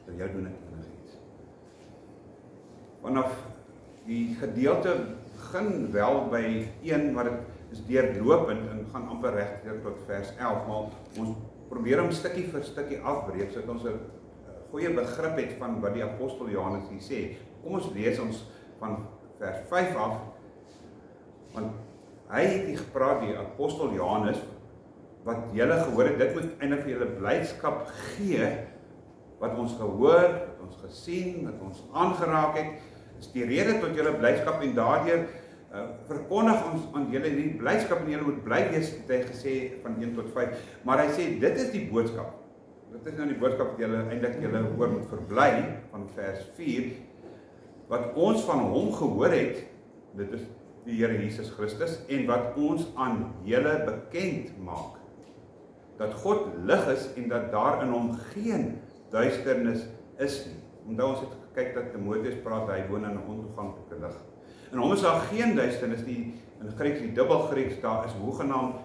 By jou doen ek enigiets. Vanaf die gedeelte begin wel by 1, maar dit is deurlopend en gaan amper reg deur tot vers 11, maar ons probeer hom stukkie vir stukkie afbreek, sodat ons 'n goeie begrip het van wat die apostel Johannes hier sê. Kom ons lees ons van vers 5 af, want hy het hier gepraat, die apostel Johannes, wat julle gehoor het, dit moet eintlik vir julle blydskap gee, wat ons gehoor, wat ons gesien, wat ons aangeraak het, is die rede tot julle blydskap en daardeur verkondig ons aan julle die blydskap en julle moet bly wees, het hy gesê van 1 tot 5, maar hy sê dit is die boodskap. Dit is nou die boodskap wat julle eintlik julle hoor moet verbly van vers 4, wat ons van hom gehoor het, dit is die Here Jesus Christus, en wat ons aan julle bekend maak, dat God lig is en dat daar in hom geen duisternis is nie. Onthou ons het gekyk dat Timoteus praat, hy woon in 'n ontoeganklike lig. En hom is daar geen duisternis nie, in Grieks, die dubbelgrieks, daar is hoegenaamd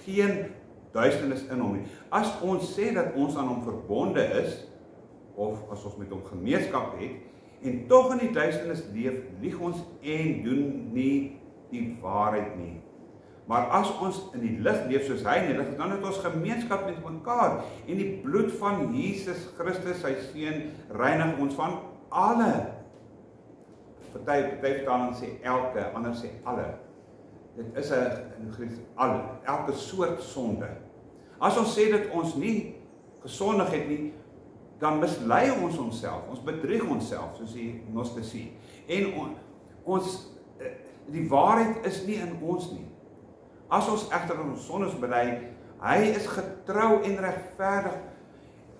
geen duisternis in hom nie. As ons sê dat ons aan hom verbonde is, of as ons met hom gemeenskap het, en tog in die duisternis leef, lieg ons en doen nie die waarheid nie. Maar as ons in die lig leef soos hy in die lig, dan het ons gemeenskap met mekaar, en die bloed van Jesus Christus, sy seun, reinig ons van alle. Party vertaling sê elke, ander sê alle. Dit is in Grieks alle, elke soort sonde. As ons sê dat ons nie gesondig het nie, dan mislei ons onsself, ons bedrieg onsself, soos die gnostici. En die waarheid is nie in ons nie. As ons egter ons sondes bely, hy is getrou en regverdig,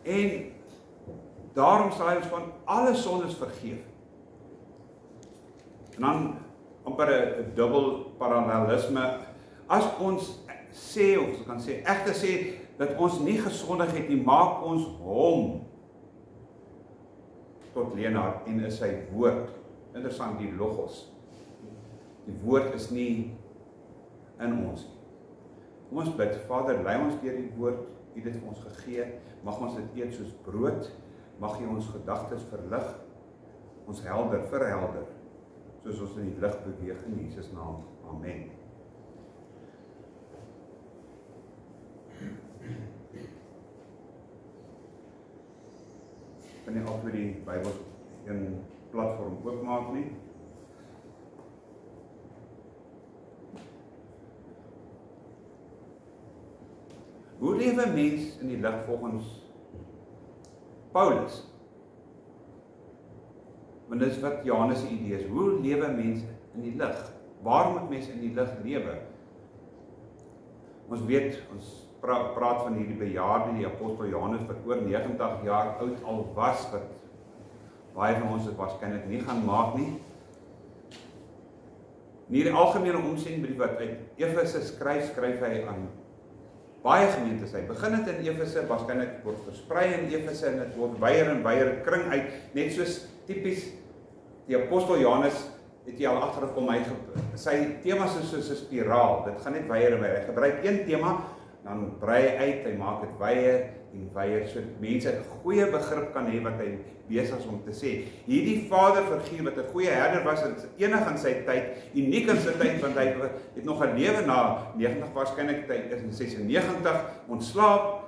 en daarom sal hy ons van alle sondes vergeef. En dan amper 'n dubbel parallelisme. As ons sê, of ons kan sê, egter sê, dat ons nie gesondig het nie, maak ons hom tot leenaar en is sy woord. Interessant, die logos. Die woord is nie in ons nie. Kom ons bid, Vader, lei ons deur die woord, U het dit vir ons gegee, mag ons dit eet soos brood, mag U ons gedagtes verlig, ons verhelder, soos ons in die lig beweeg in Jesus naam. Amen. Kan nie altyd die Bybel een platform oopmaak nie. Hoe leef 'n mens in die lig volgens Paulus? Want dit is wat Johannes se idee is. Hoe lewe mense in die lig? Waar moet mense in die lig lewe? Ons weet, ons praat van hierdie bejaarde, die apostel Johannes, wat oor 90 jaar oud al was, wat baie van ons het waarskynlik nie gaan maak nie. In hierdie algemene omsendbrief wat uit Efese skryf hy aan baie gemeentes. Hy begin dit in Efese, waarskynlik word versprei in Efese, en dit word weier en weier kring uit, net soos tipies die apostel Johannes, het jy al agtergekom, sy temas is soos 'n spiraal, dit gaan net weier en weier. Hy gebruik een tema, dan brei hy uit, hy maak dit weier en weier, so mense 'n goeie begrip kan hê wat hy besig is om te sê. Hierdie vaderfiguur wat 'n goeie herder was, enig in sy tyd, uniek in sy tyd, want hy het nog 'n lewe na 90, waarskynlik hy is in 96 ontslaap.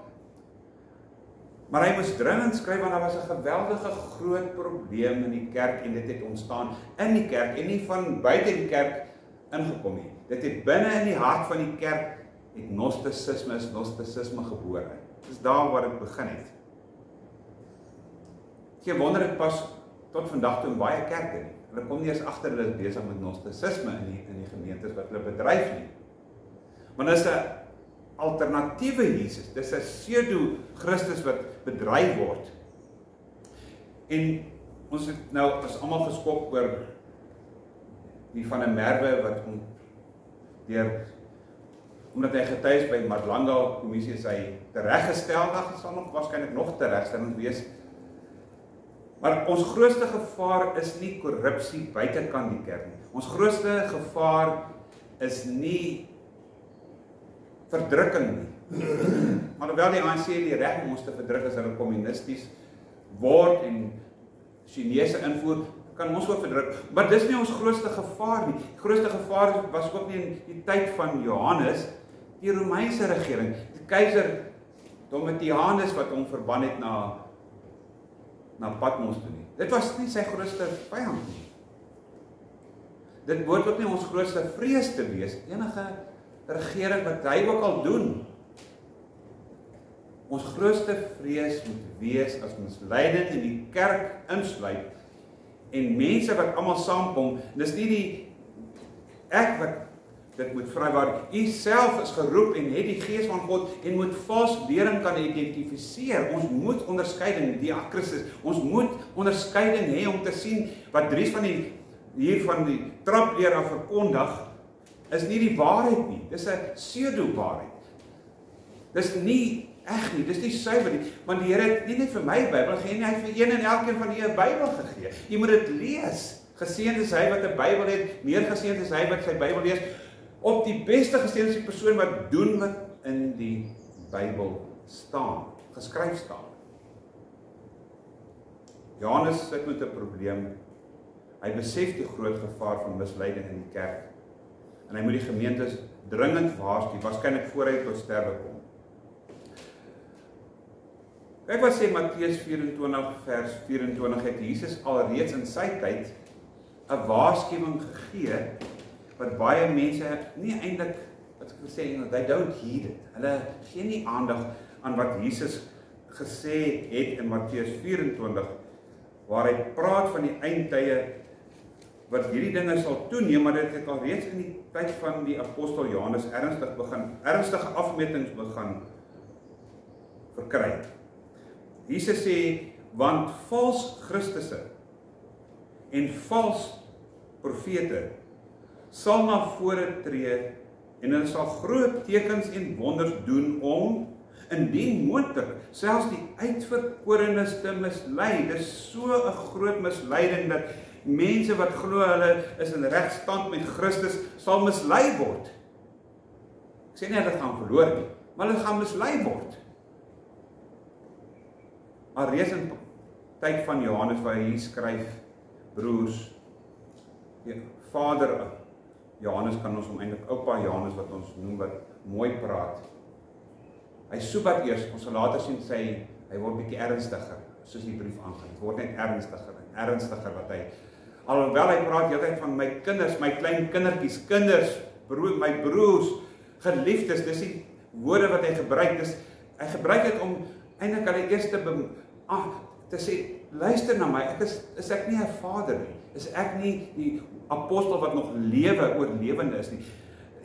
Maar hy moes dringend skryf, want daar was 'n geweldige groot probleem in die kerk, en dit het ontstaan in die kerk, en nie van buite die kerk ingekom nie. Dit het binne in die hart van die kerk, het gnosticisme gebore. Dit is daar waar dit begin het. Geen wonder dit pas tot vandag toe in baie kerke nie. Hulle kom nie eens agter hulle is besig met gnosticisme in die gemeentes wat hulle bedryf nie. Want dit is 'n alternatiewe Jesus, dis 'n pseudo-Christus wat bedryf word. En ons het nou is almal geskok oor die van 'n Merwe wat omdat hy getuig by Madlanga kommissie is hy tereggestel, dan sal nog waarskynlik nog teregstelling wees. Maar ons grootste gevaar is nie korrupsie buitekant die kerk nie. Ons grootste gevaar is nie verdrukking nie. Maar alhoewel die ANC die reg om ons te verdruk, is hulle kommunisties, word en Chinese invoer, kan ons ook verdruk. Maar dis nie ons grootste gevaar nie. Die grootste gevaar was ook nie in die tyd van Johannes, die Romeinse regering, die keiser Domitianus wat hom verban het na Patmos toe nie. Dit was nie sy grootste vyand nie. Dit behoort ook nie ons grootste vrees te wees, enige regering wat hy ook al doen. Ons grootste vrees moet wees as misleiding in die kerk insluit en mense wat almal saamkom, dis nie ek wat dit moet vrywaar. U self is geroep en het die gees van God en moet vals lering kan identifiseer. Ons moet onderskeiding, diakrisis, ons moet onderskeiding hê om te sien wat Dries van die trapleer af verkondig, is nie die waarheid nie. Dis 'n pseudo-waarheid. Dis nie eg nie, dis nie suiwer nie, want die Here het nie net vir my Bybel gegee nie, hy het vir een en elkeen van julle 'n Bybel gegee. Jy moet dit lees. Geseënd is hy wat 'n Bybel het, meer geseënd is hy wat sy Bybel lees. Op die beste geseënd is die persoon wat doen wat in die Bybel staan, geskryf staan. Johannes sit met 'n probleem. Hy besef die groot gevaar van misleiding in die kerk. En hy moet die gemeentes dringend waarsku, waarskynlik voor hy tot sterwe kom. Kyk wat sê Matteus 24 vers 24, het Jesus alreeds in sy tyd 'n waarskuwing gegee, wat baie mense nie eintlik, wat ek wil sê, they don't heed it. Hulle gee nie aandag aan wat Jesus gesê het in Matteus 24, waar hy praat van die eindtye, wat hierdie dinge sal toeneem, maar dit het al reeds in die tyd van die apostel Johannes ernstige afmetings begin verkry. Jesus sê, want vals Christusse en vals profete sal na vore tree en hulle sal groot tekens en wonders doen om, indien moontlik, selfs die uitverkorenes te mislei. Dis so 'n groot misleiding dat mense wat glo hulle is in regstand met Christus sal mislei word. Ek sê nie hulle gaan verloor nie, maar hulle gaan mislei word. Alreeds in tyd van Johannes waar hy skryf, broers, vader Johannes kan ons eintlik oupa Johannes wat ons noem wat mooi praat. Hy soebat eers, ons sal later sien hy word bietjie ernstiger, soos die brief aangaan. Dit word net ernstiger wat hy, alhoewel hy praat heeltyd van my kinders, my klein kindertjies, my broers, geliefdes, dis die woorde wat hy gebruik, hy gebruik dit om eintlik hulle eers te sê, luister na my, is ek nie 'n vader nie, is ek nie die apostel wat nog oorlewende is nie.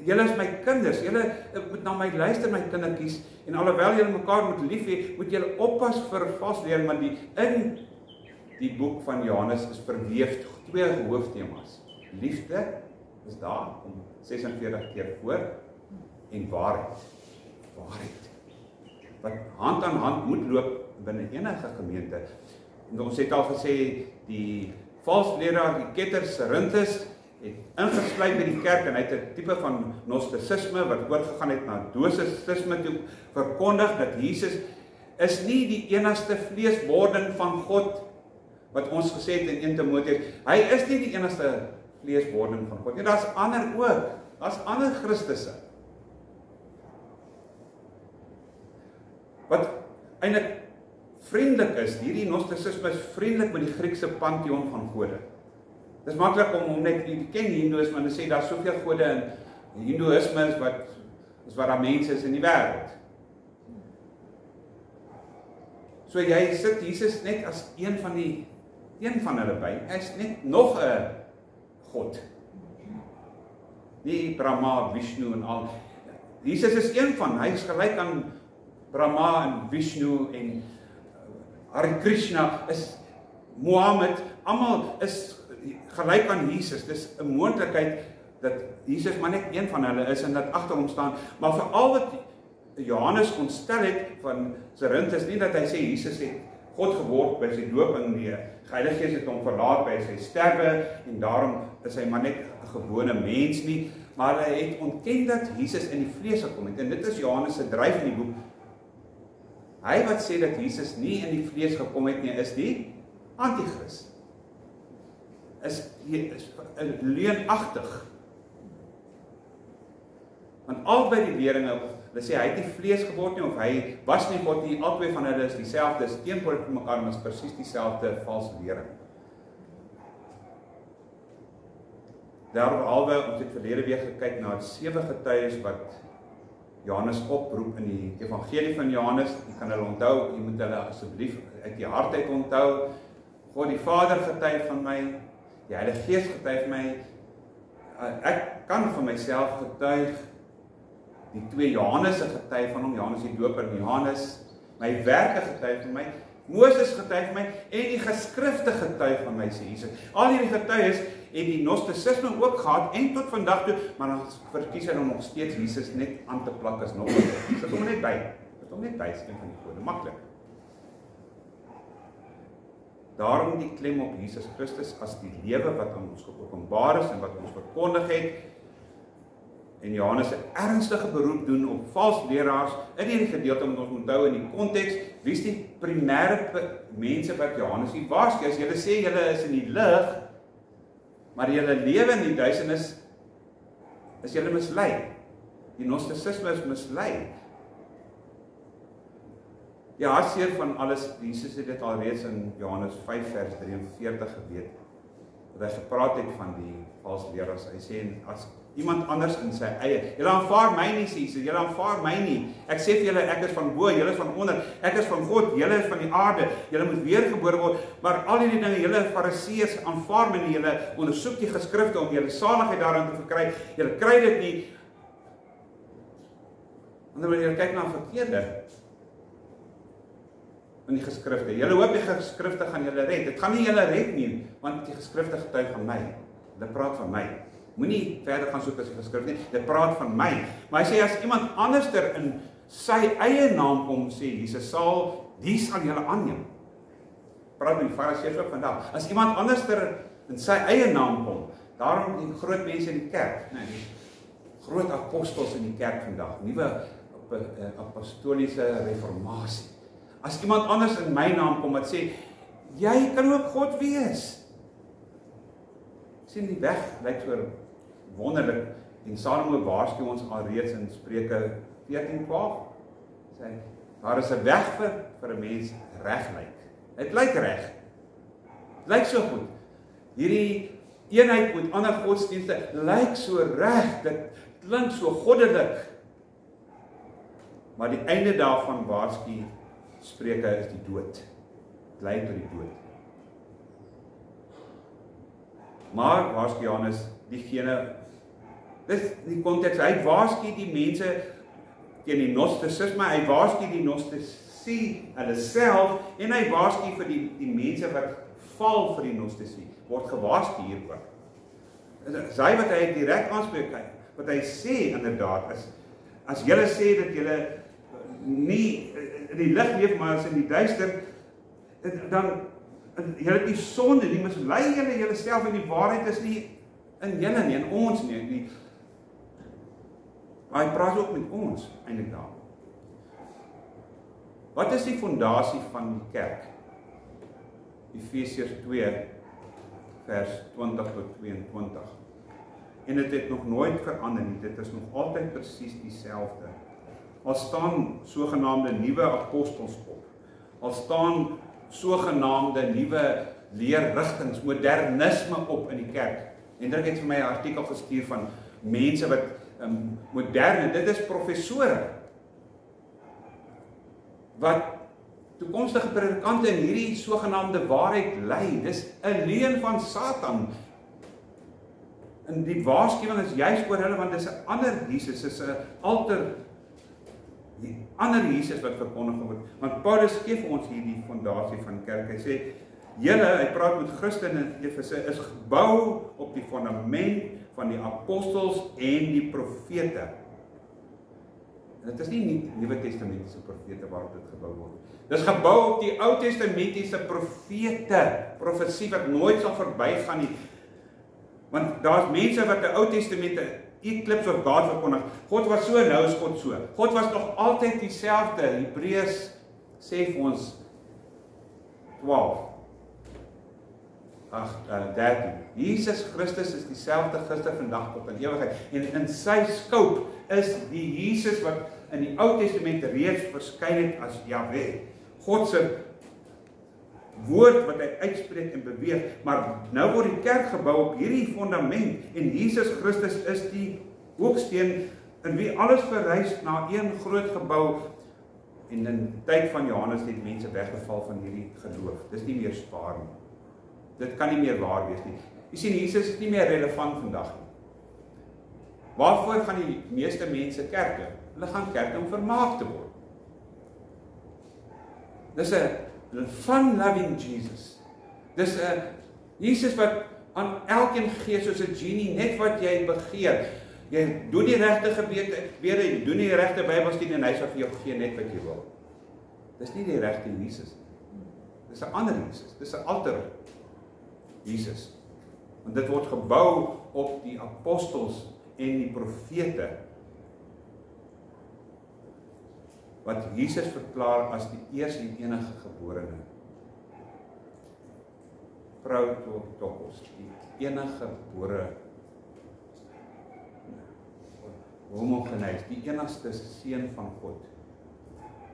Julle is my kinders, julle moet na my luister, my kindertjies, en alhoewel julle mekaar moet lief hê, moet julle oppas vir vasleer, want in die boek van Johannes is verweef 2 hooftemas. Liefde is daar om 46 keer voor, en waarheid. Wat hand aan hand moet loop binne enige gemeente. En ons het al gesê, die valsleraar, die ketter Serinthus, het ingesluit by die kerk en hy het 'n tipe van gnostisisme wat oorgegaan het na docetisme toe verkondig dat Jesus is nie die enigste vleeswording van God wat ons gesê het in 1 Timoteus. Hy is nie die enigste vleeswording van God. En daar's ander ook. Daar's ander Christusse. Wat eintlik vriendelik is, hierdie gnostisisme is vriendelik met die Griekse pantheon van gode. Dis maklik om net te ken Hindoeïsme en sê daar's soveel gode in Hindoeïsme is wat daar mense is in die wêreld. So jy sit Jesus net as een van hulle by. Hy is net nog 'n God. Nie Brahma, Vishnu en al. Jesus is een van, hy is gelyk aan Brahma en Vishnu en Hare Krishna, is Mohammed, almal is gelyk aan Jesus. Dis 'n moontlikheid dat Jesus maar net een van hulle is en dat agter hom staan. Maar veral wat Johannes ontstel het van Serinthus, nie dat hy sê Jesus het God geword by sy doop en die Heilige Gees het hom verlaat by sy sterwe en daarom is hy maar net 'n gewone mens nie, maar hy het ontken dat Jesus in die vlees gekom het en dit is Johannes se dryf in die boek. Hy wat sê dat Jesus nie in die vlees gekom het nie, is die antichrist. Is leuenagtig. Want albei die leringe, hulle sê hy het nie vlees geword nie, of hy was nie God nie, albei van hulle is dieselfde, is teenoor mekaar, maar is presies dieselfde valse lering. Daarbehalwe, ons het verlede week gekyk na 7 getuies wat Johannes oproep in die evangelie van Johannes. Jy kan hulle onthou, jy moet hulle asseblief uit die hart uit onthou. God die Vader getuig van my, die Heilige Gees getuig van my. Ek kan van myself getuig, die 2 Johannese getuig van hom, Johannes die Doper en Johannes, my werke getuig van my, Moses getuig van my, en die geskrifte getuig van my, sê Jesus. Al hierdie getuies het die Gnostisisme ook gehad, en tot vandag toe, maar dan verkies hy nog steeds Jesus net aan te plak as nog wat. Sit hom net by, is een van die kode, maklik. Daarom die klem op Jesus Christus as die lewe wat aan ons geopenbaar is en wat ons verkondig het. En Johannes 'n ernstige beroep doen op vals leraars in hierdie gedeelte moet ons onthou in die konteks, wie is die primêre mense wat Johannes hier waarsku? As julle sê julle is in die lig, maar julle lewe in die duisternis, is julle mislei. Die Gnostisisme is mislei. Die hartseer van alles, Jesus het dit alreeds in Johannes 5 vers 43 geweet, dat hy gepraat het van die valse leraars. Hy sê, as iemand anders in sy eie, julle aanvaar my nie, sê Jesus, julle aanvaar my nie. Ek sê vir julle, ek is van bo, julle is van onder, ek is van God, julle is van die aarde, julle moet weergebore word, maar al die dinge, julle Fariseërs aanvaar my nie, julle ondersoek die geskrifte om julle saligheid daarin te verkry, julle kry dit nie, wanneer julle kyk na verkeerde, in die geskrifte. Julle hoop die geskrifte gaan julle red. Dit gaan nie julle red nie, want die geskrifte getuig van my. Dit praat van my. Moenie verder gaan soek as die geskrifte nie. Dit praat van my. Maar hy sê as iemand anderster in sy eie naam kom, sê Jesus, die sal julle aanneem. Praat met die Fariseërs ook vandag. As iemand anderster in sy eie naam kom, daarom die groot mense in die kerk, die groot apostels in die kerk vandag, nuwe apostoliese reformatie. As iemand anders in my naam kom wat sê, jy kan ook God wees. Sien die weg, lyk so wonderlik, en Salomo waarsku ons alreeds in Spreuke 14:12, sê, daar is 'n weg vir 'n mens reg lyk. Dit lyk reg. Dit lyk so goed. Hierdie eenheid met ander godsdienste lyk so reg, dit klink so goddelik. Maar die einde daarvan waarsku Spreuke is die dood. Dit lei tot die dood. Maar waarsku Johannes diegene, dis die konteks, hy waarsku die mense teen die Gnostisisme, hy waarsku die Gnostici hulle self, en hy waarsku vir die mense wat val vir die Gnostici, word gewaarsku hieroor. Dis hy wat hy direk aanspreek, wat hy sê inderdaad, as julle sê dat julle nie in die lig leef, maar as in die duister, dan julle het die sonde, die mislei julle self, en die waarheid is nie in julle nie, in ons nie. Maar hy praat ook met ons, eintlik daar. Wat is die fondasie van die kerk? Efesiërs 2, vers 20 tot 22. En dit het nog nooit verander nie, dit is nog altyd presies dieselfde. Al staan sogenaamde nuwe apostels op, al staan sogenaamde nuwe leerrigtings, modernisme op in die kerk. Hendrik het vir my 'n artikel gestuur van mense wat moderne, dit is professore, wat toekomstige predikante in hierdie sogenaamde waarheid lei. Dis 'n leuen van Satan. En die waarskuwing is juis oor hulle, want dis 'n ander Jesus, dis 'n ander Jesus wat verkondig word. Want Paulus gee vir ons hierdie fondasie van kerk. Hy sê, julle, hy praat met Christene in Efese, is gebou op die fundament van die apostels en die profete. En dit is nie Nuwe Testamentiese profete waarop dit gebou word. Dit is gebou op die Ou Testamentiese profete, profesie wat nooit sal verbygaan nie. Want daar's mense wat die Ou Testament Eclipse of God verkondig. God was so, nou is God so. God was nog altyd dieselfde. Hebreërs sê vir ons 13. Jesus Christus is dieselfde gister, vandag tot in ewigheid. En in sy scope is die Jesus wat in die Ou Testament reeds verskyn het as Jahwe. God se woord wat hy uitspreek en beweeg, maar nou word die kerk gebou op hierdie fondament en Jesus Christus is die hoeksteen in wie alles verrys na een groot gebou. En in die tyd van Johannes het mense weggeval van hierdie geloof. Dis nie meer spaar nie. Dit kan nie meer waar wees nie. Jy sien, Jesus is nie meer relevant vandag nie. Waarvoor gaan die meeste mense kerke? Hulle gaan kerke om vermaak te word. Dis 'n fun-loving Jesus. Dis 'n Jesus wat aan elkeen gee soos 'n genie, net wat jy begeer. Jy doen die regte gebede, jy doen die regte Bybelstudie en hy sal vir jou gee net wat jy wil. Dis nie die regte Jesus nie. Dis 'n ander Jesus. Dis 'n alter Jesus. Want dit word gebou op die apostels en die profete wat Jesus verklaar as die eerste en enige geborene. Protokos, die enige gebore homogeneis, die enigste seun van God.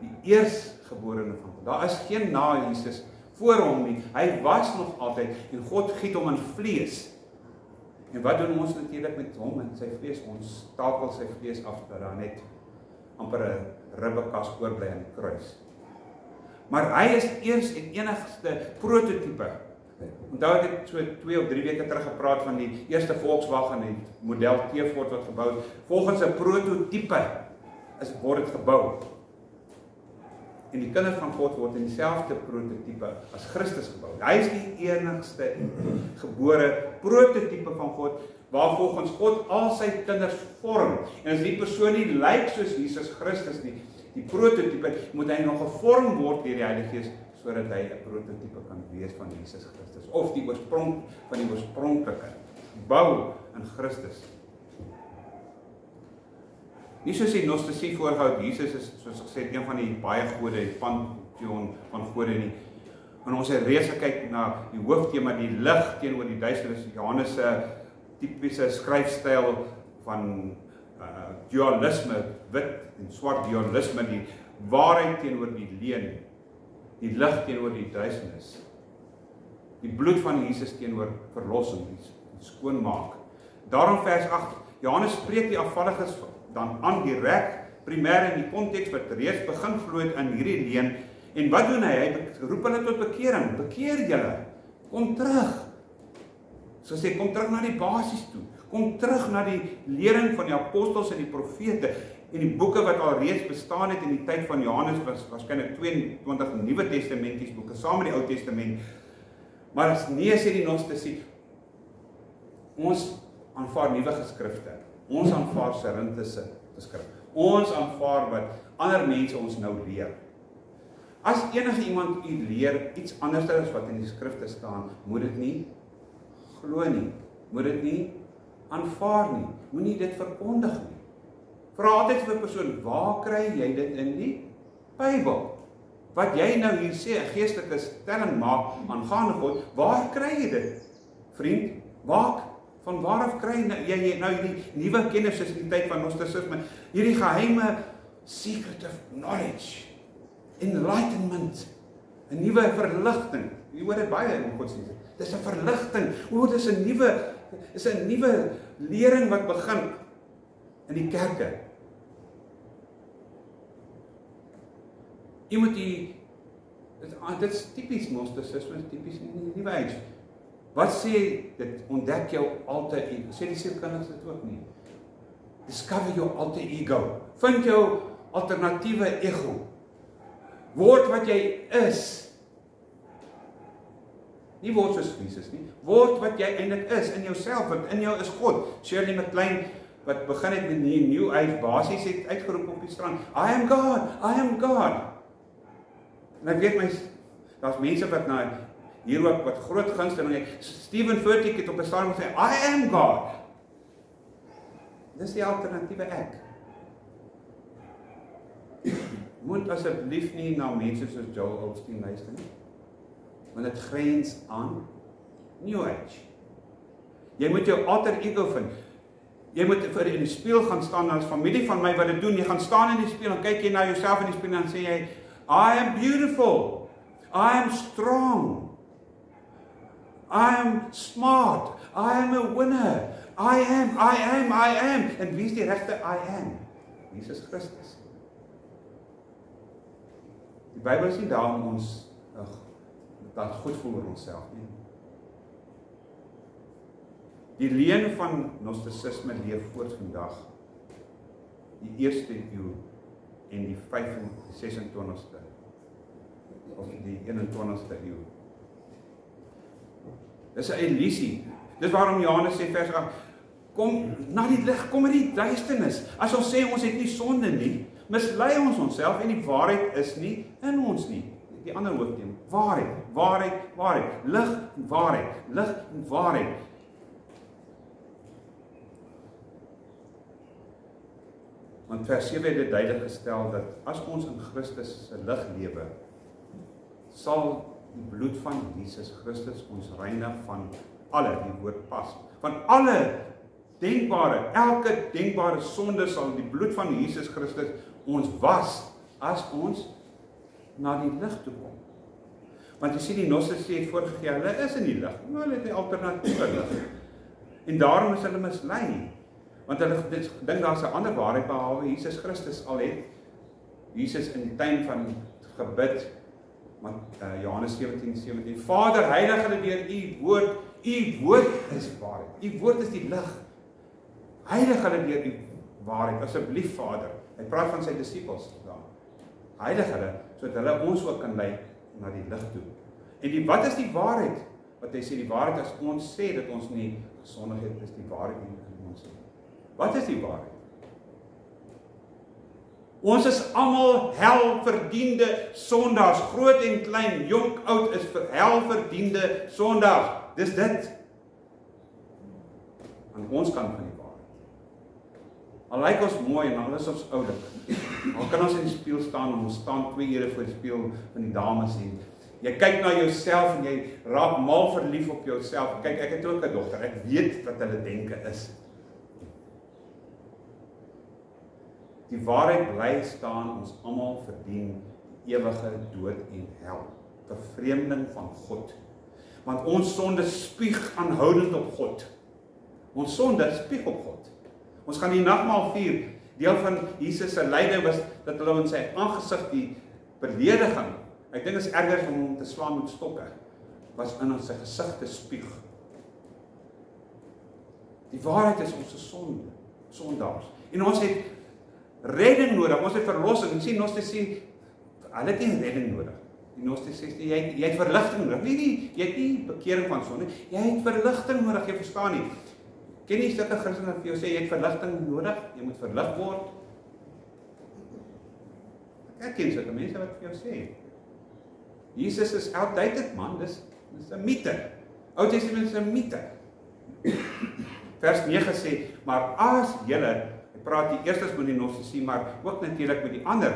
Die eerstgeborene van God. Daar is geen na Jesus voor hom nie. Hy was nog altyd en God giet hom in vlees. En wat doen ons natuurlik met hom en sy vlees? Ons stapel sy vlees af dat daar net amper 'n ribbekas oorbly aan die kruis. Maar hy is eers en enigste prototipe. Onthou ek het so 2 of 3 weke terug gepraat van die eerste Volkswagen, die model T-Ford wat gebou is. Volgens 'n prototipe word dit gebou. En die kinders van God word in dieselfde prototipe as Christus gebou. Hy is die enigste gebore prototipe van God, waar volgens God al sy kinders vorm. En as die persoon nie lyk soos Jesus Christus nie, die prototipe, moet hy nog gevorm word deur die Heilige Gees, sodat hy 'n prototipe kan wees van Jesus Christus, of die oorsprong van die oorspronklike bou in Christus. Nie soos die Gnostici voorgehou, Jesus is, soos ek sê, een van die baie gode, die pantheon van gode nie. En ons het reeds gekyk na die hooftema, die lig teenoor die duisternis, Johannes se tipiese skryfstyl van dualisme, wit en swart dualisme, die waarheid teenoor die leuen, die lig teenoor die duisternis, die bloed van Jesus teenoor verlossing, die skoonmaak. Daarom vers 8, Johannes spreek die afvalliges dan aan direk, primêr in die konteks wat reeds begin glo het in hierdie leuen. En wat doen hy? Hy roep hulle tot bekering. Bekeer julle. Kom terug. So sê, kom terug na die basis toe. Kom terug na die lering van die apostels en die profete en die boeke wat al reeds bestaan het in die tyd van Johannes, was waarskynlik 22 Nuwe Testamenties boeke saam met die Ou Testament. Maar as nee, sê die Gnostici, ons aanvaar nuwe geskrifte. Ons aanvaar Serinthese geskrif. Ons aanvaar wat ander mense ons nou leer. As enige iemand u leer iets anders as wat in die skrifte staan, moet dit nie glo nie. Moet dit nie aanvaar nie. Moenie dit verkondig nie. Vra altyd vir 'n persoon, waar kry jy dit in die Bybel? Wat jy nou hier sê, 'n geestelike stelling maak aangaande God, waar kry jy dit? Vriend, van waar af kry jy nou hierdie nuwe kennis soos in die tyd van Gnosticisme, hierdie geheime secretive knowledge, enlightenment, 'n nuwe verligting. Jy hoor dit baie in godsdienste. Dis 'n verligting. Dis 'n nuwe lering wat begin in die kerke. Dit is tipies Gnosticisme, tipies nie nuwe age. Wat sê dit? Ontdek jou alter ego. Sê die sielkundiges dit ook nie. Discover your alter ego. Vind jou alternatiewe ego. Word wat jy is. Nie word soos Jesus nie. Word wat jy eintlik is in jouself, want in jou is God. Shirley MacLaine wat begin het met die New Age basies het uitgeroep op die strand. I am God, I am God. En ek weet daar's mense wat hier ook wat groot gunsteling het. Stephen Furtick het op 'n stadium gesê, I am God. Dis die alternatiewe ek. moet asseblief nie na mense soos Joel Osteen luister nie. Want dit grens aan New Age. Jy moet jou alter ego vind. Jy moet in die spieël gaan staan, as familie van my wat dit doen, jy gaan staan in die spieël en kyk jy na jouself in die spieël en sê jy, I am beautiful, I am strong, I am smart, I am a winner, I am, en wie is die regte I am? Jesus Christus. Die Bybel is nie daar om ons dat goed voel oor onsself nie. Die leuen van Gnostisisme leef voort vandag, die 1ste eeu en die 26ste of die 21ste eeu. Dis 'n illusie. Dis waarom Johannes sê vers 8, kom na die lig, kom uit die duisternis. As ons sê ons het nie sonde nie, mislei ons onsself en die waarheid is nie in ons nie. Die ander hoofdeen, waarheid, lig en waarheid. Want vers 7 het dit duidelik gestel dat as ons in Christus se lig lewe, sal die bloed van Jesus Christus ons reinig van alle, die woord pas, van alle elke denkbare sonde sal die bloed van Jesus Christus ons was, as ons na die lig toe kom. Want jy sien die Gnostici het voorgegee, hulle is in die lig, maar hulle het 'n alternatiewe lig. En daarom is hulle mislei. Want hulle dink daar's 'n ander waarheid behalwe Jesus Christus al het. Jesus in die tuin van gebid, Johannes 17:17, Vader, heilig hulle deur u woord is waarheid. U woord is die lig. Heilig hulle deur u waarheid, asseblief Vader. Hy praat van sy disippels daar. Heilig hulle, sodat hulle ons ook kan lei na die lig toe. En wat is die waarheid? Wat hy sê, die waarheid as ons sê dat ons nie gesondig het, is die waarheid nie in ons nie. Wat is die waarheid? Ons is almal helverdiende sondaars, groot en klein, jonk, oud, is vir helverdiende sondaars. Dis dit. Aan ons kant van die waarheid. Al lyk ons mooi en al is ons oulik. Al kan ons in die spieël staan en ons staan 2 ure voor die spieël van die dames en jy kyk na jouself en jy raak mal verlief op jouself. Kyk, ek het ook 'n dogter. Ek weet wat hulle denke is. Die waarheid bly staan, ons almal verdien ewige dood en hel. Vervreemding van God. Want ons sonde spieg aanhoudend op God. Ons sonde spieg op God. Ons gaan die nagmaal vier. Deel van Jesus se lyding was dat hulle in sy aangesig die belediging, ek dink is erger om hom te slaan met stokke, was in sy gesig te spieg. Die waarheid is ons sondaars. En ons het redding nodig, ons het verlossing. Ek sien Gnostici, hulle het nie redding nodig. Die Gnostici sê, jy het verligting nodig. Nee, jy het nie bekering van sonde, jy het verligting nodig, jy verstaan nie. Ken jy sulke Christene wat vir jou sê, jy het verligting nodig, jy moet verlig word? Ek ken sulke mense wat vir jou sê, Jesus is outdated man, dis 'n mite. Ou Testament is 'n mite. Vers 9 sê, maar as julle, hy praat die eerstes met die Gnostici, maar ook natuurlik met die ander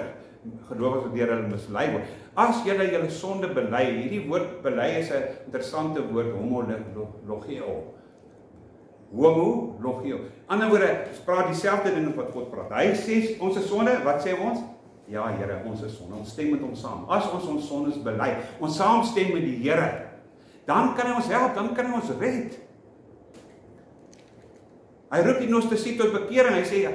gelowiges wat deur hulle mislei word. As julle sonde bely, hierdie woord bely is 'n interessante woord, homologeo. Homologeo. Ander woorde, ons praat dieselfde ding wat God praat. Hy sê ons is sonde, wat sê ons? Ja, Here, ons is sonde. Ons stem met hom saam. As ons sondes bely, ons saamstem met die Here, dan kan hy ons help, dan kan hy ons red. Hy roep die Gnostici tot bekering. Hy sê,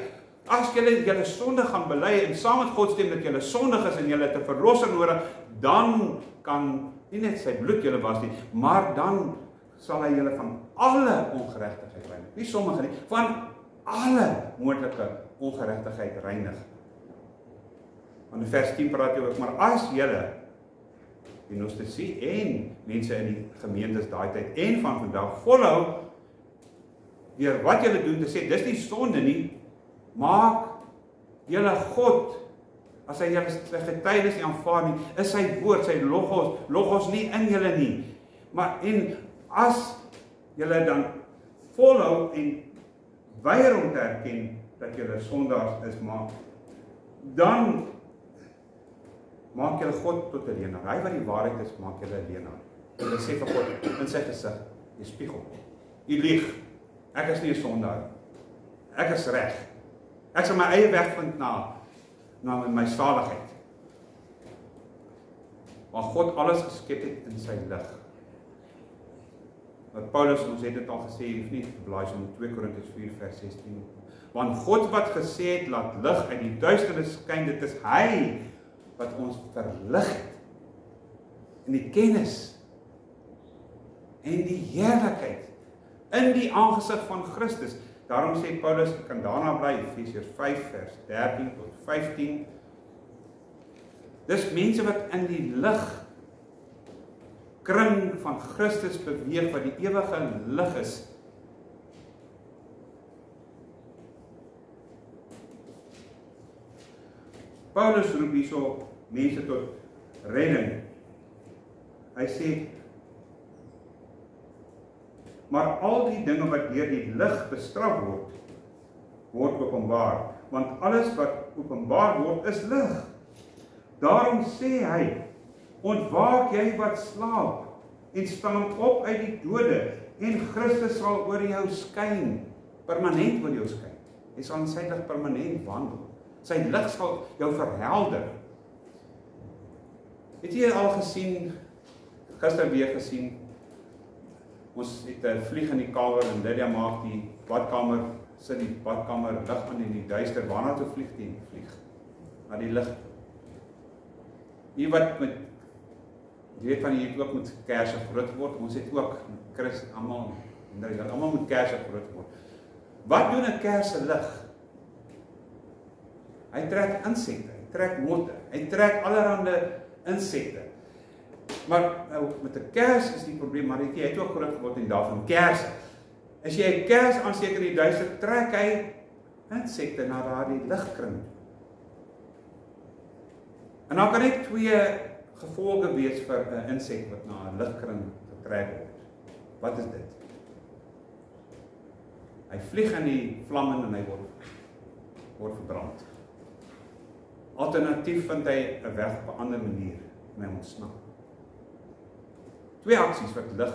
as julle sonde gaan bely en saam met God stem dat julle sondig is en julle het 'n verlosser nodig, dan kan nie net sy bloed julle was nie, maar dan sal hy julle van alle ongeregtigheid reinig. Nie sommige nie, van alle moontlike ongeregtigheid reinig. Want in vers 10 praat hy ook, maar as julle, die Gnostici en mense in die gemeentes daai tyd en van vandag volhou deur wat julle doen te sê, dis nie sonde nie, maak julle God, as hy julle sy getuienis nie aanvaar nie, is sy woord, sy logos nie in julle nie. Maar en as julle dan volhou en weier om te erken dat julle sondaars is, maar dan maak julle God tot 'n leienaar. Hy wat die waarheid is, maak julle 'n leienaar. Hulle sê vir God in sy gesig, jy spiegel. Jy lieg. Ek is nie 'n sondaar. Ek is reg. Ek sal my eie weg vind na my saligheid. Maar God alles geskep het in sy lig. Wat Paulus, ons het dit al gesê, hoef nie te blaai om 2 Korintiërs 4 vers 16. Want God wat gesê het, laat lig uit die duisternis skyn, dit is hy wat ons verlig het in die kennis en die heerlikheid in die aangesig van Christus. Daarom sê Paulus, ek kan daarna bly, Efesiërs 5 vers 13 tot 15. Dis mense wat in die lig kring van Christus beweeg, wat die ewige lig is. Paulus roep hierso mense tot redding. Hy sê, maar al die dinge wat deur die lig bestraf word openbaar, want alles wat openbaar word is lig. Daarom sê hy, ontwaak jy wat slaap, en staan op uit die dode, en Christus sal oor jou skyn, permanent oor jou skyn. Jy sal in sy lig permanent wandel. Sy lig sal jou verhelder. Het jy al gesien, gister weer gesien, ons het 'n vlieg in die kamer, en Lydia maak die badkamer, sit die badkamer lig aan in die duister, waarna toe vlieg die vlieg? Na die lig. Hier wat met, jy weet van hier ook moet kerse groot word, ons het ook, Chris, almal moet kerse groot word. Wat doen 'n kers se lig? Hy trek insekte, hy trek motte, hy trek allerhande insekte. Maar nou, met 'n kers is die probleem, maar jy het ook groot geword en daarvan kerse. As jy 'n kers aansteek in die duister, trek hy insekte na daardie ligkring. En dan kan net 2 gevolge wees vir 'n insek wat na 'n ligkring getrek word. Wat is dit? Hy vlieg in die vlamme en hy word verbrand. Alternatief vind hy 'n weg op 'n ander manier om hom ontsnap. 2 aksies wat lig,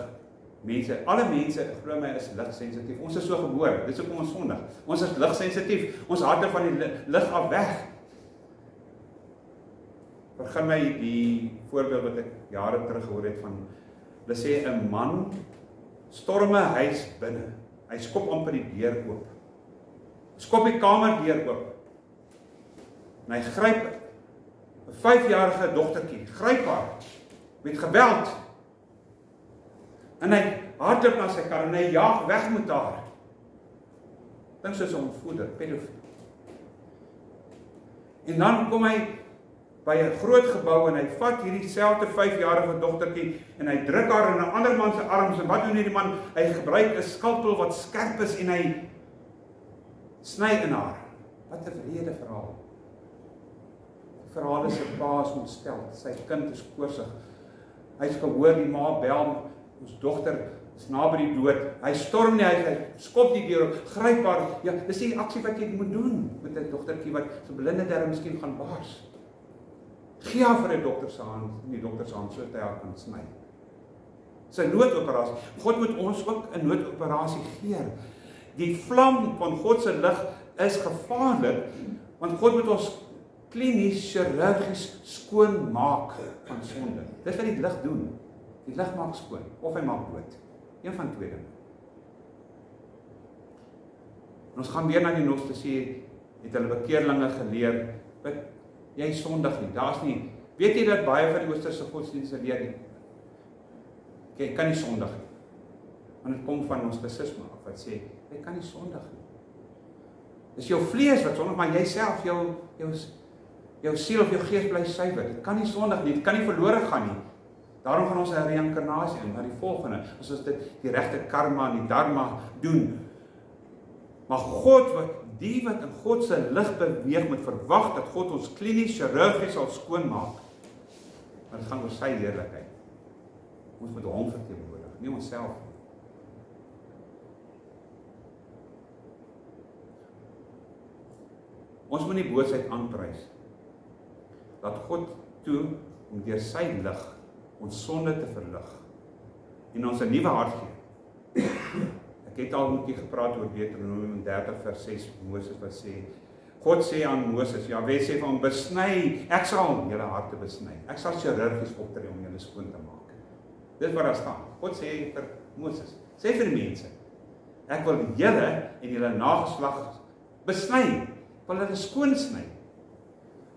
alle mense, glo my, is ligsensitief. Ons is so gebore, dis hoekom ons sondig. Ons is ligsensitief, ons harte van die lig af weg. Begin my die voorbeeld wat ek jare terug gehoor het van, hulle sê 'n man storm 'n huis binne. Hy skop amper die deur oop. Skop die kamerdeur oop. En hy gryp 'n 5-jarige dogtertjie, gryp haar met geweld. En hy hardloop na sy kar en hy jaag weg met haar. Dink soos 'n ontvoerder, pedofiel. En dan kom hy by 'n groot gebou en hy vat hierdie selfde 5-jarige dogtertjie en hy druk haar in 'n ander man se arms. En wat doen hierdie man? Hy gebruik 'n skalpel wat skerp is en hy sny in haar. Wat 'n wrede verhaal. Die verhaal is 'n pa is ontstel, sy kind is koorsig. Hy's gehoor die ma bel, ons dogter is naby die dood. Hy storm nie, hy skop die deur op, gryp haar. Ja, dis die aksie wat jy moet doen met 'n dogtertjie wat so blinde darm miskien gaan bars. Gee haar vir 'n dokter se hand, die dokter se hand sodat hy haar kan sny. Dis 'n noodoperasie. God moet ons ook 'n noodoperasie gee. Die vlam van God se lig is gevaarlik, want God moet ons klinies, chirurgies skoon maak van sonde. Dis wat die lig doen. Die lig maak skoon, of hy maak dood. Een van 2 dinge. En ons gaan weer na die Gnostici, het hulle bekeerlinge geleer, jy sondig nie, daar's nie, weet jy dat baie van die Oosterse godsdienste leer nie, jy kan nie sondig nie, want dit kom van Gnostisisme af, wat sê, jy kan nie sondig nie, dis jou vlees wat sondig, maar jy self, jou siel of jou gees bly suiwer, dit kan nie sondig nie, dit kan nie verlore gaan nie, daarom gaan ons 'n reïnkarnasie in, na die volgende, as ons dit die regte karma en die dharma doen, maar God, die wat in God se lig beweeg, moet verwag dat God ons klinies, chirurgies sal skoonmaak. Want dit gaan oor sy heerlikheid. Ons moet hom verteenwoordig, nie onsself nie. Ons moet die boosheid aanprys. Dat God toe om deur sy lig ons sonde te verlig en ons 'n nuwe hart gee. Ek het al met u gepraat oor Deuteronomium 30 vers 6, Moses wat sê, God sê aan Moses, Jahwe sê van besny, ek sal julle harte besny. Ek sal chirurgies optree om julle skoon te maak. Dis wat daar staan. God sê vir Moses, sê vir die mense, ek wil julle en julle nageslag besny, wil hulle skoon sny,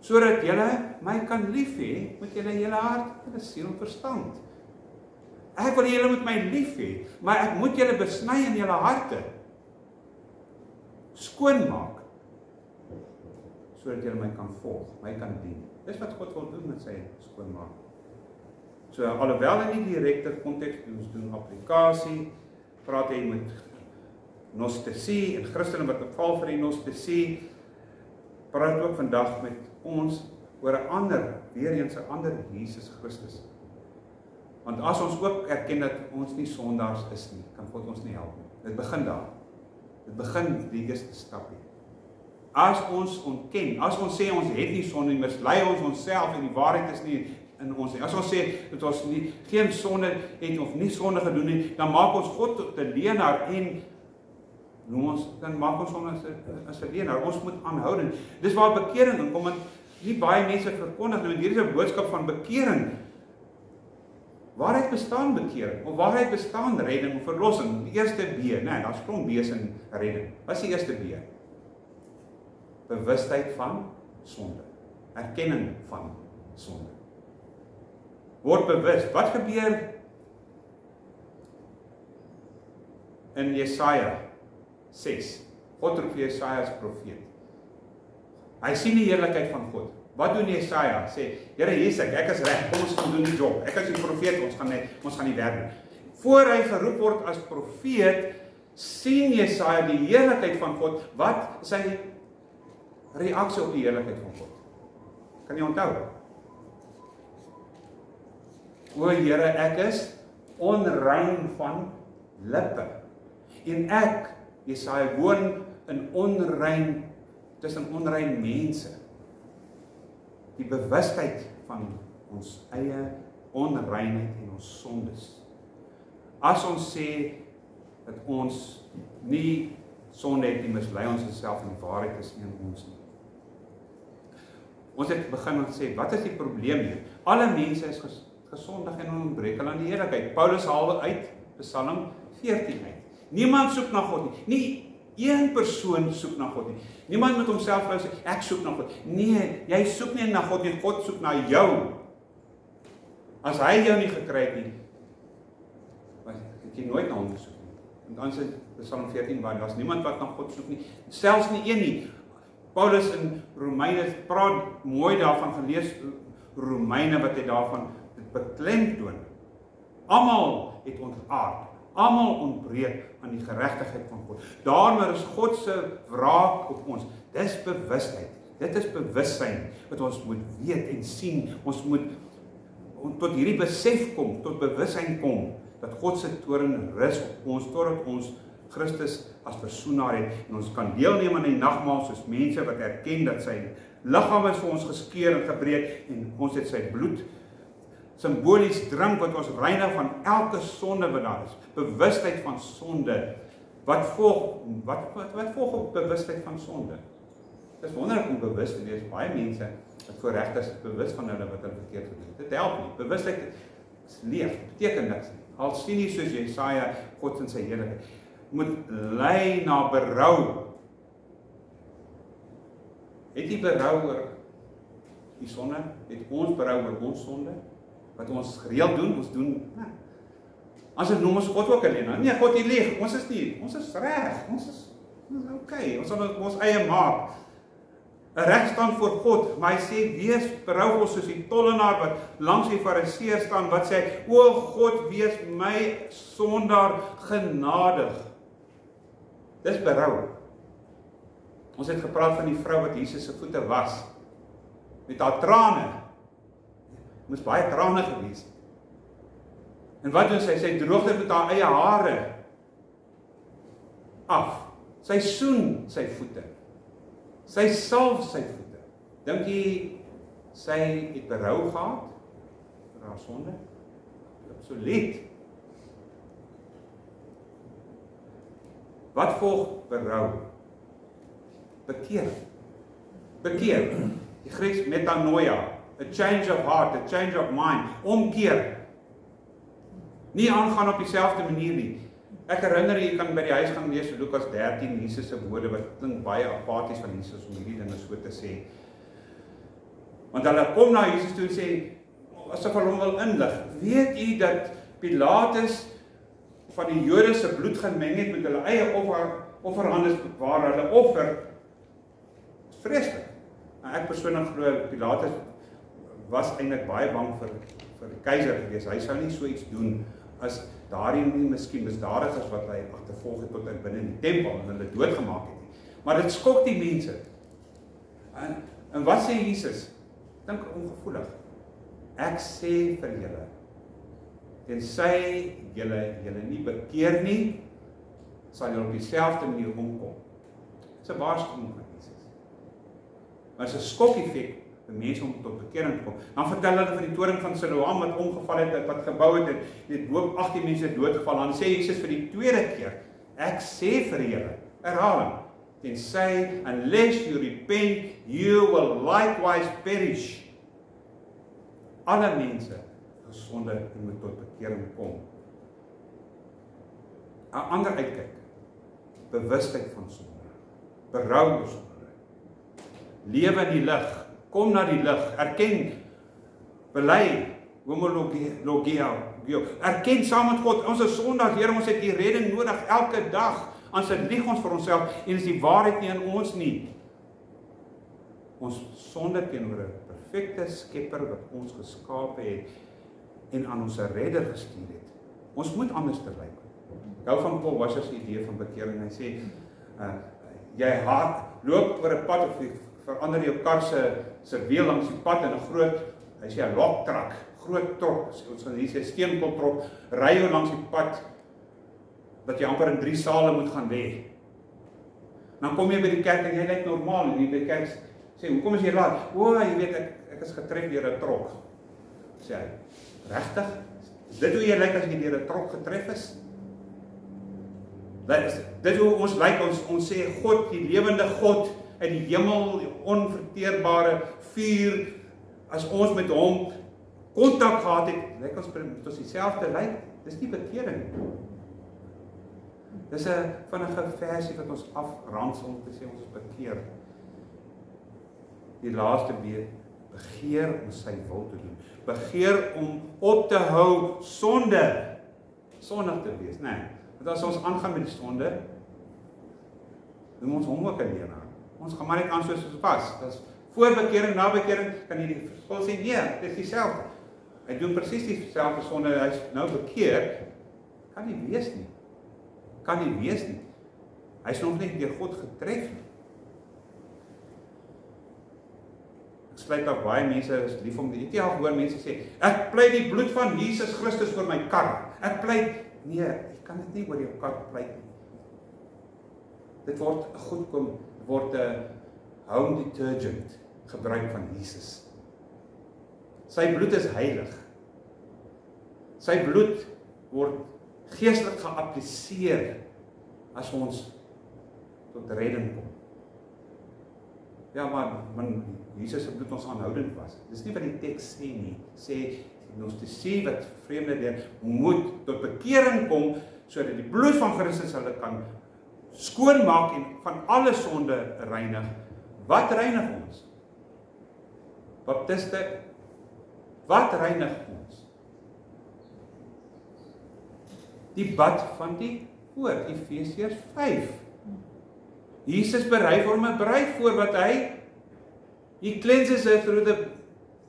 sodat julle my kan lief hê met julle hele hart, julle siel en verstand. Ek wil julle met my lief hê, maar ek moet julle besny in julle harte, skoon maak, sodat julle my kan volg, my kan dien. Dis wat God wil doen met sy skoonmaak. So alhoewel in die direkte konteks ons doen applikasie, praat hy met gnostisie en Christene wat val vir die gnostisie, praat ook vandag met ons oor 'n ander, weer eens 'n ander Jesus Christus. Want as ons ook erken dat ons nie sondaars is nie, kan God ons nie help nie. Dit begin daar. Dit begin die eerste stap hier. As ons ontken, as ons sê ons het nie sonde nie, mislei ons onsself en die waarheid is nie in ons nie. As ons sê dat ons nie geen sonde het of nie sonde gedoen nie, dan maak ons God tot 'n leienaar en dan maak ons hom as 'n leienaar. Ons moet aanhoudend. Dis waar bekering inkom, want nie baie mense verkondig nie. Hier is 'n boodskap van bekering. Waaruit bestaan bekering? Of waaruit bestaan redding of verlossing? Die eerste B, daar's klomp B's in redding. Wat is die eerste B? Bewustheid van sonde. Erkenning van sonde. Word bewus. Wat gebeur in Jesaja 6? God roep vir Jesaja as profeet. Hy sien die heerlikheid van God. Wat doen Jesaja? Sê, Here, hier is ek is reg, kom ons doen die job. Ek is die profeet, ons gaan die werk doen. Voor hy geroep word as profeet, sien Jesaja die heerlikheid van God. Wat is sy reaksie op die heerlikheid van God? Kan jy onthou? O Here, ek is onrein van lippe. En ek, Jesaja, woon in onrein, tussen onrein mense. Die bewustheid van ons eie onreinheid en ons sondes. As ons sê dat ons nie sonde het nie, mislei ons onsself en die waarheid is nie in ons nie. Ons het begin met sê, wat is die probleem hier? Alle mense is gesondig en ontbreek hulle aan die heerlikheid. Paulus haal uit Psalm 14 uit. Niemand soek na God nie. Nie een persoon soek na God nie. Niemand moet homself sê, ek soek na God. Nee, jy soek nie na God nie, God soek na jou. As hy jou nie gekry het nie, het jy nooit na hom gesoek nie. En dan sê Psalm 14, waar daar's niemand wat na God soek nie, selfs nie een nie. Paulus in Romeine praat mooi daarvan, gelees Romeine wat hy daarvan beklemtoon. Almal het ontaard. Almal ontbreek aan die geregtigheid van God. Daarom is God se wraak op ons. Dis bewustheid. Dit is bewussyn wat ons moet weet en sien. Ons moet tot hierdie besef kom, tot bewussyn kom, dat God se toorn rus op ons, totdat ons Christus as versoenaar het, en ons kan deelneem aan die nagmaal soos mense wat erken dat sy liggaam is vir ons geskeur en gebreek, en ons het sy bloed simbolies drink wat ons reinig van elke sonde wat daar is. Bewustheid van sonde. Wat volg op bewustheid van sonde? Dit is wonderlik om bewus te wees. Baie mense wat voorreg is bewus van hulle wat hulle verkeerd gedoen het. Dit help nie. Bewustheid is leeg, beteken niks nie. Al sien nie soos Jesaja God in sy heerlikheid. Moet lei na berou. Het jy berou oor die sonde? Het ons berou oor ons sonde? Wat ons gereeld doen, ons doen, as het noem ons God ook alleen, nee, God die leeg, ons is reg, ons is okay, ons sal ons eie maak, 'n regstand voor God, maar hy sê, wees berouwvol soos die tollenaar wat langs die fariseer staan, wat sê, o God, wees my sondaar genadig. Dis berou. Ons het gepraat van die vrou wat Jesus se voete was, met haar trane, moes baie trane gewees. En wat doen sy? Sy droog dit met haar eie hare af. Sy soen sy voete. Sy salf sy voete. Dink jy Sy het berou gehad vir haar sonde. Absoluut. Wat volg berou? Bekeer. Bekeer. Die Grieks metanoia. A change of heart, a change of mind. Omkeer. Nie aangaan op dieselfde manier nie. Ek herinner jy kan by die huis gaan lees Lukas 13, Jesus se woorde wat klink baie apaties van Jesus om hierdie dinge so te sê. Want hulle kom na Jesus toe en sê, asof hulle hom wil inlig, weet jy dat Pilatus van die Jode se bloed gemeng het met hulle eie offerhandes waar hulle offer, is vreeslik. En ek persoonlik glo Pilatus was eintlik baie bang vir die keiser gewees. Hy sou nie so iets doen as daardie nie miskien misdadigers wat hy agtervolg het tot binne in die tempel en hulle doodgemaak het nie. Maar dit skok die mense. En wat sê Jesus? Dink ongevoelig. Ek sê vir julle, tensy julle nie bekeer nie, sal julle op dieselfde manier omkom. Dit is 'n waarskuwing van Jesus. Maar dit is 'n skok-effek vir mense om tot bekering te kom. Dan vertel hulle van die toring van Siloam wat omgeval het, wat gebou het, en dit boop 18 mense doodgeval. Dan sê Jesus vir die tweede keer, ek sê vir julle, herhaling, tensy, unless you repent, you will likewise perish. Alle mense gesonde en moet tot bekering kom. 'n ander uitkyk, bewustheid van sonde, berou oor sonde, lewe in die lig, kom na die lig, erken, bely, homologia, erken saam met God, ons is sondaars, Here, ons het die redding nodig elke dag, anders lieg ons vir onsself en is die waarheid nie in ons nie. Ons sonde teenoor 'n perfekte skepper wat ons geskape het en aan ons redder gestuur het. Ons moet anders te lyk. Ek hou van Paul Washer se idee van bekering. Hy sê, jy loop oor 'n pad of jy verander jou kar se wiel langs die pad in 'n groot, hy sê 'n log truck, groot trok, ons gaan hier sê steenkooltrok, ry jou langs die pad dat jy amper in 3 sale moet gaan lê. Dan kom jy by die kerk en jy lyk normaal en jy by die kerk sê, hoekom is jy laat? Jy weet, ek is getref deur 'n trok. Sê hy, regtig? Is dit hoe jy lyk as jy deur 'n trok getref is? Dit hoe ons lyk, ons sê God, die lewende God uit die hemel, die onverteerbare vuur, as ons met hom kontak gehad het, lyk ons met ons dieselfde lyk, dis nie bekering. Dis 'n vinnige versie wat ons afransel om te sê ons is bekeer. Die laaste begeer om sy wil te doen. Begeer om op te hou sondig te wees, nee. Want as ons aangaan met die sonde, doen ons hom ook 'n leenaar. Ons gaan maar net aan soos ons was. Dis voor bekering, na bekering, kan jy die verskil sê, nee, dit is dieselfde. Hy doen presies dieselfde sonde, hy is nou bekeer, kan nie wees nie. Kan nie wees nie. Hy is nog net deur God getref nie. Ek sluit af, baie mense is lief om dit. Jy al hoor mense sê, ek pleit die bloed van Jesus Christus vir my kar. Ek pleit, nee, jy kan dit nie oor jou kar pleit nie. Dit word 'n home detergent gebruik van Jesus. Sy bloed is heilig. Sy bloed word geestelik geappliseer as ons tot redding kom. Ja, maar Jesus se bloed ons aanhoudend was. Dis nie wat die teks sê nie. Sê ons te sê wat vreemde deur moet tot bekering kom sodat die bloed van Christus hulle kan skoonmaak en van alle sonde reinig. Wat reinig ons? Baptiste, wat reinig ons? Die bad van die woord, Efesiërs 5. Jesus berei vir hom 'n bruid voor wat he cleanses her through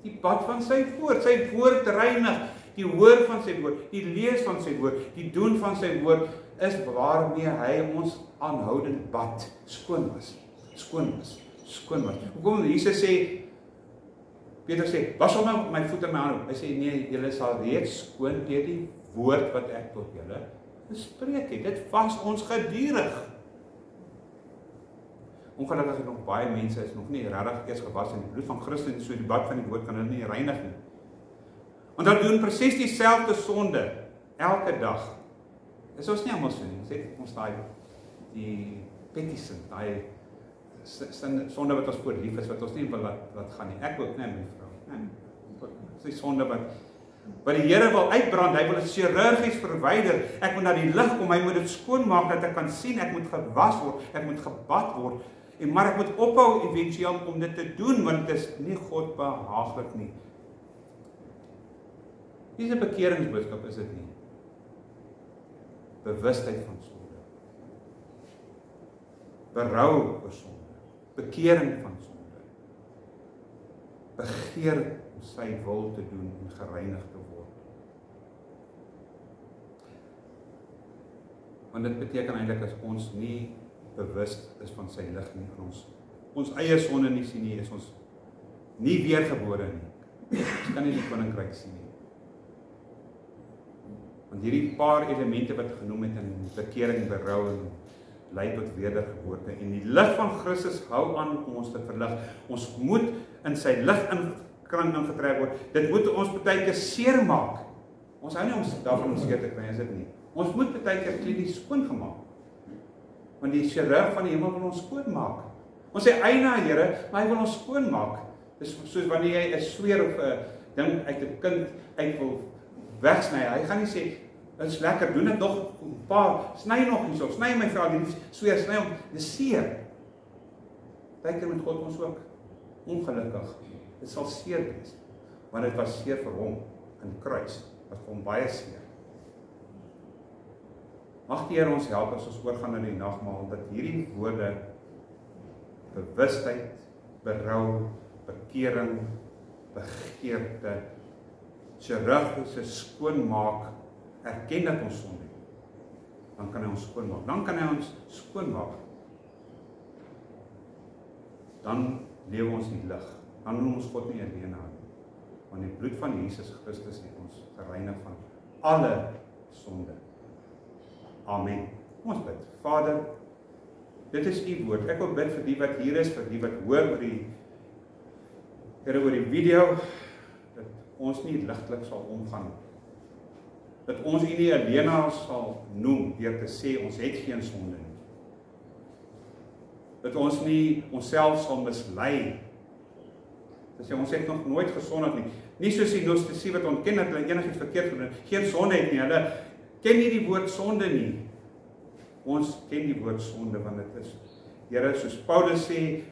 die bad van sy woord reinig, die hoor van sy woord, die lees van sy woord, die doen van sy woord, is waarmee hy ons aanhoudend bad, skoon was. Hoekom Jesus sê, Peter sê, was hom my voete en my hande, hy sê, nee, julle sal reeds skoon deur die woord wat ek tot julle gespreek het, dit was ons gedurig. Ongelukkig het nog baie mense is nog nie regtig eers gewas in die bloed van Christus en so die bad van die woord kan hulle nie reinig nie. Want hulle doen presies dieselfde sonde elke dag. Dis ons nie almal so nie. Ons het ons daai die petty sin, daai sonde wat ons voor lief is, wat ons nie wil laat gaan nie. Ek ook nie, my vrou. Nee, dis die sonde wat die Here wil uitbrand, hy wil dit chirurgies verwyder. Ek moet na die lig kom, hy moet dit skoonmaak dat ek kan sien, ek moet gewas word, ek moet gebad word. Maar ek moet ophou eventueel om dit te doen, want dit is nie God behaaglik nie. Dis 'n bekeringsboodskap is dit nie. Bewustheid van sonde. Berou oor sonde. Bekering van sonde. Begeer om sy wil te doen en gereinig te word. Want dit beteken eintlik as ons nie bewus is van sy lig nie, ons eie sonde nie sien nie, is ons nie weergebore nie. Ons kan nie die koninkryk sien nie. Want hierdie paar elemente wat genoem het in bekering, berou en lei tot wedergeboorte en die lig van Christus hou aan om ons te verlig. Ons moet in sy lig kring ingetrek word. Dit moet ons baie keer seer maak. Ons hou nie om daarvan seer te kry, is dit nie. Ons moet baie keer klinies skoongemaak. Want die chirurg van die hemel wil ons skoonmaak. Ons sê eina Here, maar hy wil ons skoonmaak. Dis soos wanneer jy 'n sweer of 'n ding uit 'n kind uit wil wegsny. Hy gaan nie sê, dit is lekker, doen dit nog, pa, sny nog hierso, sny my vrou, die sweer, sny hom, dis seer. Baie keer met God ons ook ongelukkig. Dit sal seer wees, want dit was seer vir hom in kruis, was vir hom baie seer. Mag die Here ons help as ons oorgaan na die nagmaal, dat hierdie woorde, bewustheid, berou, bekering, begeerte, chirurgiese skoonmaak, erken dat ons sonde het. Dan kan hy ons skoonmaak. Dan kan hy ons skoonmaak. Dan lewe ons in lig. Dan noem ons God nie alleen aan. Want die bloed van Jesus Christus het ons gereinig van alle sonde. Amen. Kom ons bid. Vader, dit is u woord. Ek wil bid vir die wat hier is, vir die wat hoor oor die Here oor die video, dat ons nie ligtelik sal omgaan. Dat ons u nie alleen sal noem deur te sê ons het geen sonde nie. Dat ons nie onsself sal mislei. Dat sê ons het nog nooit gesondig nie. Nie soos die gnostici wat ontken dat hulle enigiets verkeerd gedoen het, geen sonde het nie. Hulle ken nie die woord sonde nie. Ons ken die woord sonde, want dit is, Here, soos Paulus sê,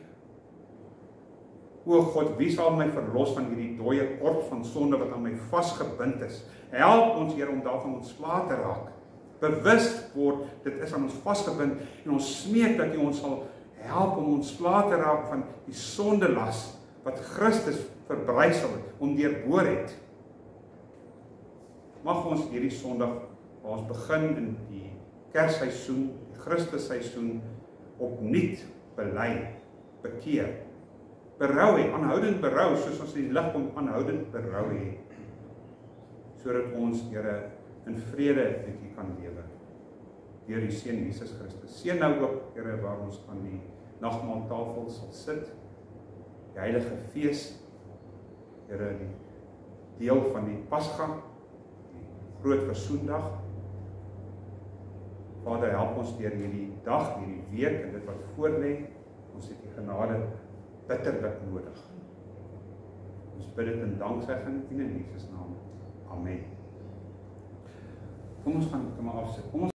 o God, wie sal my verlos van hierdie dooie kord van sonde wat aan my vasgebind is? Help ons, Here, om daarvan ontslae te raak. Bewus word, dit is aan ons vasgebind, en ons smeek dat U ons sal help om ontslae te raak van die sondelas wat Christus verbrysel het, om deurboor het. Mag ons hierdie Sondag, waar ons begin in die Kersseisoen, die Christusseisoen, opnuut bely, bekeer, berou hê, aanhoudend berou, soos ons die lig kom aanhoudend berou hê, sodat ons, Here, in vrede met U kan lewe, deur die Seun Jesus Christus. Seën nou ook, Here, waar ons aan die nagmaaltafel sal sit, die heilige fees, Here, die deel van die Pasga, die groot versoendag. Vader, help ons deur hierdie dag, hierdie week en dit wat voorlê. Ons het U genade bitterlik nodig. Ons bid dit in danksegging en in Jesus naam. Amen. Kom ons gaan afsit. Kom ons